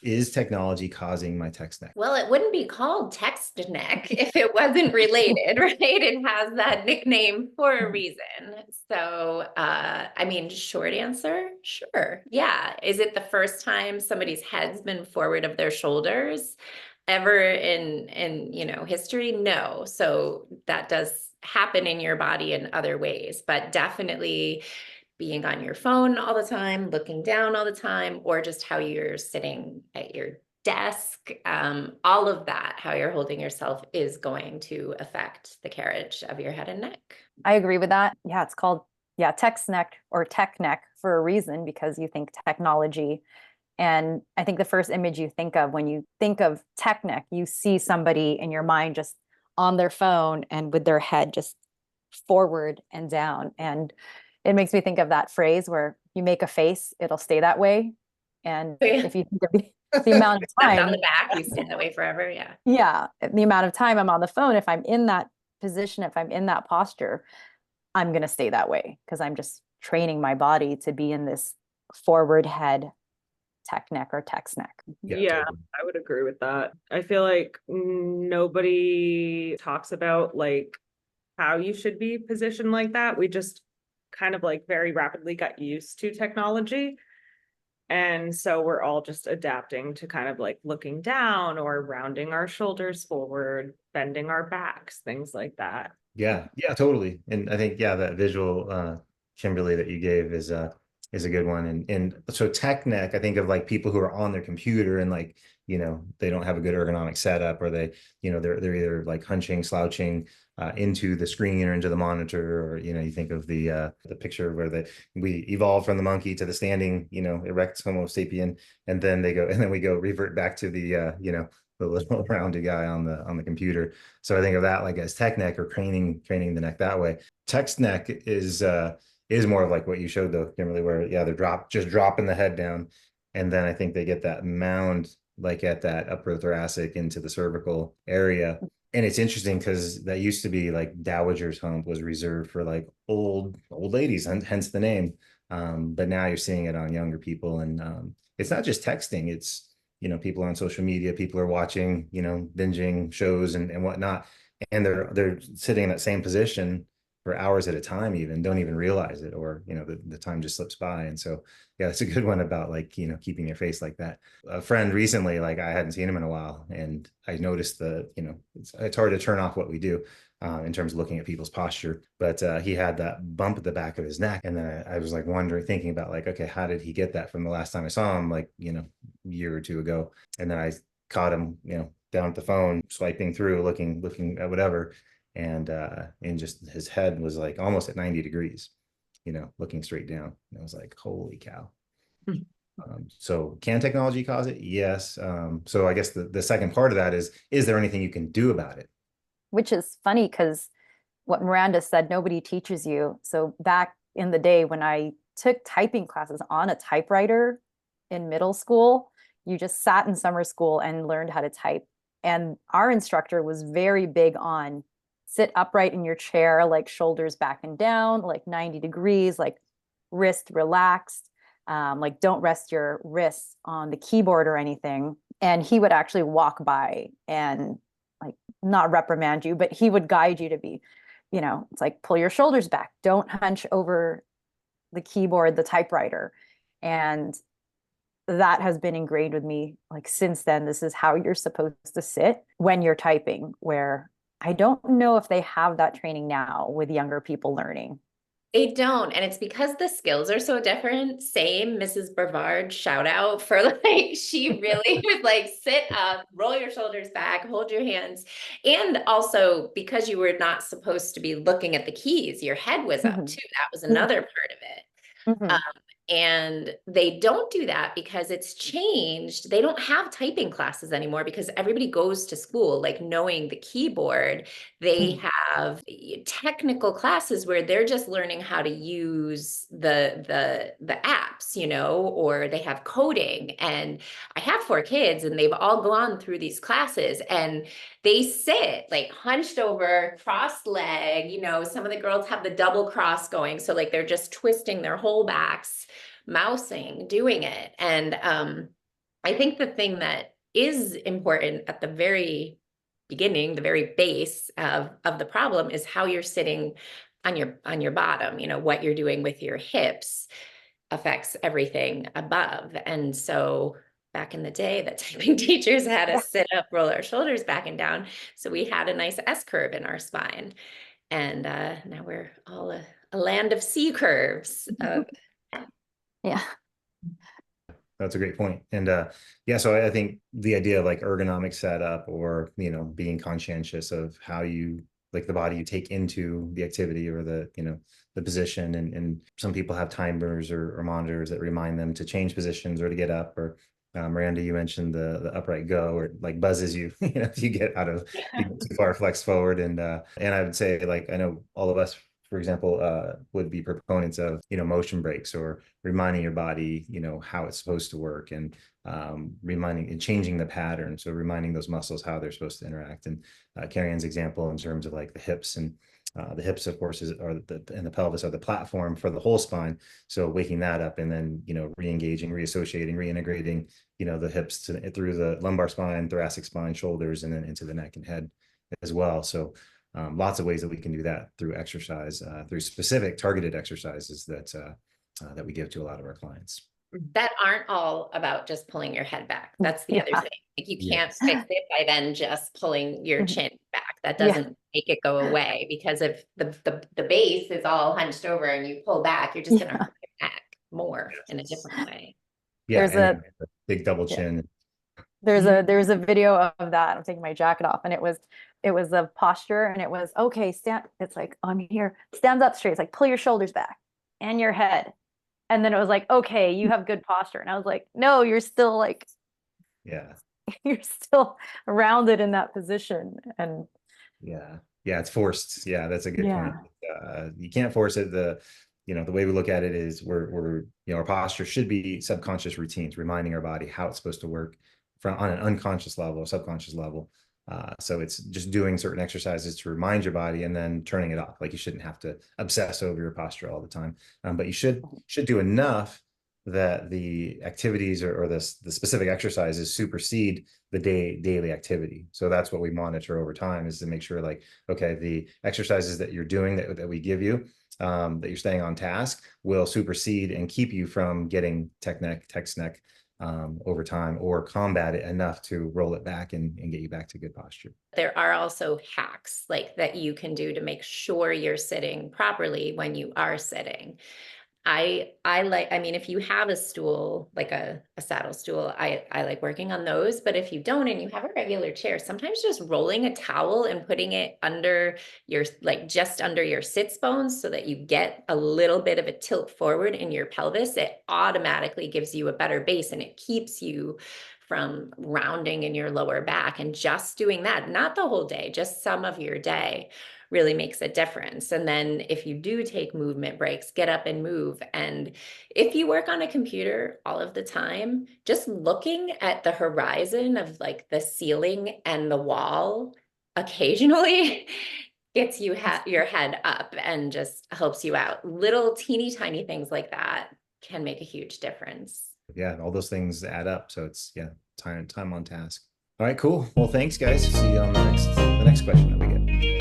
Is technology causing my text neck? Well, it wouldn't be called text neck if it wasn't related, right? It has that nickname for a reason. So, I mean, short answer, sure. Yeah. Is it the first time somebody's head's been forward of their shoulders ever in history? No. So that does happen in your body in other ways, but definitely being on your phone all the time, looking down all the time, or just how you're sitting at your desk, all of that, how you're holding yourself is going to affect the carriage of your head and neck. I agree with that. Yeah, it's called, yeah, text neck or tech neck for a reason because you think technology. And I think the first image you think of when you think of tech neck, you see somebody in your mind just on their phone and with their head just forward and down. And it makes me think of that phrase where you make a face, it'll stay that way. And Yeah. if you think of the amount of Stepped on time, the back, you stay that way forever. Yeah. yeah, the amount of time I'm on the phone, if I'm in that position, if I'm in that posture, I'm going to stay that way because I'm just training my body to be in this forward head tech neck or text neck. Yeah, Yeah, totally. I would agree with that. I feel like nobody talks about like how you should be positioned like that. We just kind of like very rapidly got used to technology. And so we're all just adapting to kind of like looking down or rounding our shoulders forward, bending our backs, things like that. Yeah, yeah, totally. And I think, yeah, that visual, Kimberly, that you gave is a good one. And so tech neck, I think of like people who are on their computer and like, they don't have a good ergonomic setup, or they, they're either like hunching, slouching into the screen or into the monitor, or, you think of the picture where we evolved from the monkey to the standing, erect Homo sapien, and then we revert back to the little rounded guy on the computer. So I think of that like as tech neck, or training the neck that way. Text neck is more of like what you showed though, Kimberly, where yeah, they're just dropping the head down. And then I think they get that mound like at that upper thoracic into the cervical area. And it's interesting because that used to be like dowager's hump was reserved for like old ladies, hence the name. But now you're seeing it on younger people. And it's not just texting, it's people on social media, people are watching, binging shows and whatnot, and they're sitting in that same position for hours at a time, even don't even realize it, or the time just slips by. And so yeah, it's a good one about like keeping your face like that. A friend recently, like I hadn't seen him in a while, and I noticed it's hard to turn off what we do in terms of looking at people's posture. But he had that bump at the back of his neck. And then I was like thinking about like, okay, how did he get that from the last time I saw him, like, a year or two ago? And then I caught him, down at the phone, swiping through, looking at whatever. And just his head was like almost at 90 degrees, looking straight down. And I was like, holy cow. So can technology cause it? Yes. So I guess the second part of that is there anything you can do about it? Which is funny because what Miranda said, nobody teaches you. So back in the day when I took typing classes on a typewriter in middle school, you just sat in summer school and learned how to type. And our instructor was very big on sit upright in your chair, like shoulders back and down, like 90 degrees, like wrist relaxed, like don't rest your wrists on the keyboard or anything. And he would actually walk by and like not reprimand you, but he would guide you to be, it's like pull your shoulders back, don't hunch over the keyboard, the typewriter. And that has been ingrained with me like since then. This is how you're supposed to sit when you're typing, where I don't know if they have that training now with younger people learning. They don't. And it's because the skills are so different. Same Mrs. Brevard shout out for like, she really was like, sit up, roll your shoulders back, hold your hands. And also because you were not supposed to be looking at the keys, your head was up Mhm. too. That was another part of it. Mhm. And they don't do that because it's changed. They don't have typing classes anymore because everybody goes to school like knowing the keyboard. They have technical classes where they're just learning how to use the apps, or they have coding. And I have 4 kids and they've all gone through these classes and they sit like hunched over, crossed leg, some of the girls have the double cross going. So like they're just twisting their whole backs, mousing, doing it. And I think the thing that is important at the very beginning, the very base of the problem is how you're sitting on your bottom. You know, what you're doing with your hips affects everything above. And so back in the day, the typing teachers had us sit up, roll our shoulders back and down. So we had a nice S curve in our spine. And now we're all a land of C curves. Yeah. That's a great point. And yeah, so I think the idea of like ergonomic setup, or, you know, being conscientious of how you, like, the body you take into the activity or the, you know, the position. And some people have timers or monitors that remind them to change positions or to get up. Or Miranda, you mentioned the upright go, or like buzzes you, you know, if you get out of, you get too far flexed forward. And I would say, like, I know all of us, for example, would be proponents of, you know, motion breaks, or reminding your body, you know, how it's supposed to work, and reminding and changing the pattern. So reminding those muscles how they're supposed to interact. And Carrie Ann's example in terms of like the hips, and the hips, of course, and the pelvis are the platform for the whole spine. So waking that up, and then, you know, re-engaging, reassociating, reintegrating, you know, the hips through the lumbar spine, thoracic spine, shoulders, and then into the neck and head as well. So lots of ways that we can do that through exercise, through specific targeted exercises that we give to a lot of our clients. That aren't all about just pulling your head back. That's the other thing. Like, you can't Yes. fix it by then just pulling your chin back. That Yeah. doesn't make it go away, because if the base is all hunched over and you pull back, you're just gonna hurt your neck more in a different way. Yeah, There's and a big double chin. There's a video of that. I'm taking my jacket off, and it was a posture, and it was, okay, stand. It's like, I'm here, stands up straight. It's like, pull your shoulders back and your head. And then it was like, okay, you have good posture. And I was like, no, you're still like, Yeah. you're still rounded in that position. And Yeah, it's forced. Yeah, that's a good Yeah. point. You can't force it. You know, the way we look at it is we're you know, our posture should be subconscious routines, reminding our body how it's supposed to work on an unconscious level, subconscious level. So it's just doing certain exercises to remind your body, and then turning it off. Like, you shouldn't have to obsess over your posture all the time, but you should do enough that the activities or the specific exercises supersede the daily activity. So that's what we monitor over time, is to make sure, like, okay, the exercises that you're doing, that we give you, that you're staying on task, will supersede and keep you from getting techneck over time, or combat it enough to roll it back and get you back to good posture. There are also hacks like that you can do to make sure you're sitting properly when you are sitting. I mean, if you have a stool, like a saddle stool, I like working on those. But if you don't, and you have a regular chair, sometimes just rolling a towel and putting it under your, like, just under your sits bones, so that you get a little bit of a tilt forward in your pelvis, it automatically gives you a better base, and it keeps you from rounding in your lower back. And just doing that, not the whole day, just some of your day, really makes a difference. And then if you do take movement breaks, get up and move. And if you work on a computer all of the time, just looking at the horizon of, like, the ceiling and the wall occasionally gets you your head up and just helps you out. Little teeny tiny things like that can make a huge difference. Yeah, all those things add up. So it's, yeah, time on task. All right, cool. Well, thanks, guys. See you on the next question that we get.